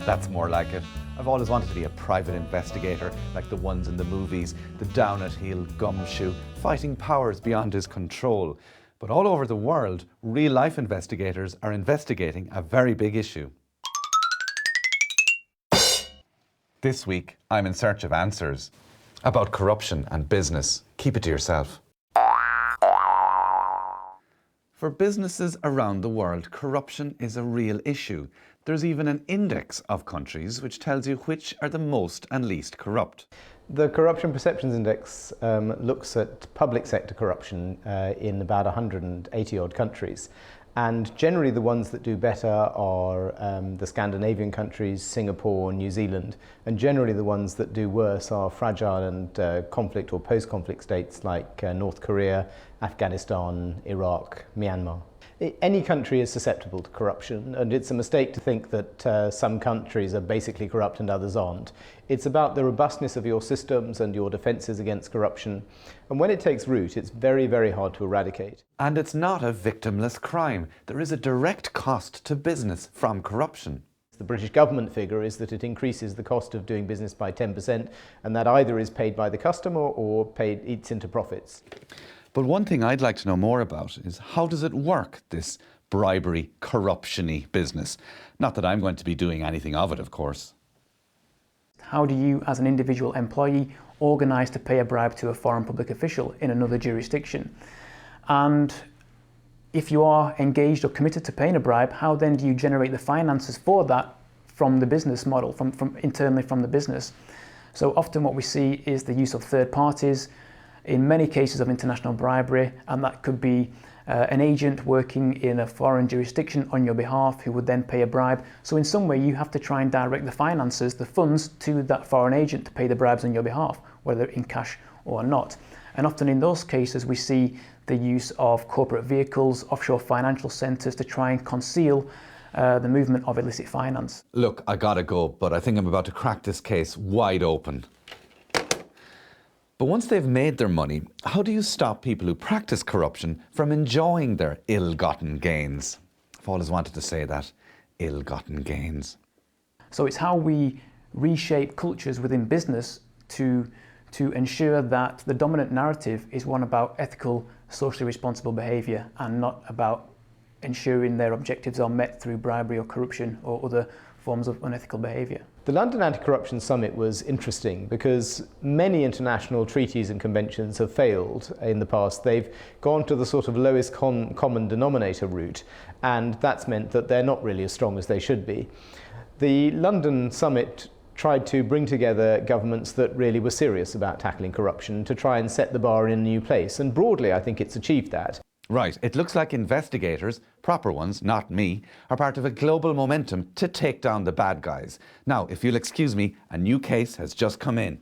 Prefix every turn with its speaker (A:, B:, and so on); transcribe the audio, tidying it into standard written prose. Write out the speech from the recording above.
A: That's more like it. I've always wanted to be a private investigator, like the ones in the movies, the down-at-heel gumshoe, fighting powers beyond his control. But all over the world, real-life investigators are investigating a very big issue. This week, I'm in search of answers about corruption and business. Keep it to yourself. For businesses around the world, corruption is a real issue. There's even an index of countries which tells you which are the most and least corrupt.
B: The Corruption Perceptions Index looks at public sector corruption in about 180 odd countries. And generally the ones that do better are the Scandinavian countries, Singapore, New Zealand. And generally the ones that do worse are fragile and conflict or post-conflict states like North Korea, Afghanistan, Iraq, Myanmar. Any country is susceptible to corruption, and it's a mistake to think that some countries are basically corrupt and others aren't. It's about the robustness of your systems and your defences against corruption. And when it takes root, it's very, very hard to eradicate.
A: And it's not a victimless crime. There is a direct cost to business from corruption.
B: The British government figure is that it increases the cost of doing business by 10%, and that either is paid by the customer or eats into profits.
A: But one thing I'd like to know more about is how does it work, this bribery, corruption-y business? Not that I'm going to be doing anything of it, of course.
C: How do you, as an individual employee, organise to pay a bribe to a foreign public official in another jurisdiction? And if you are engaged or committed to paying a bribe, how then do you generate the finances for that from the business model, from internally from the business? So often what we see is the use of third parties, in many cases of international bribery, and that could be an agent working in a foreign jurisdiction on your behalf who would then pay a bribe. So in some way you have to try and direct the finances, the funds, to that foreign agent to pay the bribes on your behalf, whether in cash or not. And often in those cases we see the use of corporate vehicles, offshore financial centres to try and conceal the movement of illicit finance.
A: Look, I gotta go, but I think I'm about to crack this case wide open. But once they've made their money, how do you stop people who practice corruption from enjoying their ill-gotten gains? I've always wanted to say that, ill-gotten gains.
C: So it's how we reshape cultures within business to ensure that the dominant narrative is one about ethical, socially responsible behaviour and not about ensuring their objectives are met through bribery or corruption or other forms of unethical behaviour.
B: The London Anti-Corruption Summit was interesting because many international treaties and conventions have failed in the past. They've gone to the sort of lowest common denominator route, and that's meant that they're not really as strong as they should be. The London Summit tried to bring together governments that really were serious about tackling corruption to try and set the bar in a new place, and broadly I think it's achieved that.
A: Right, it looks like investigators, proper ones, not me, are part of a global momentum to take down the bad guys. Now, if you'll excuse me, a new case has just come in.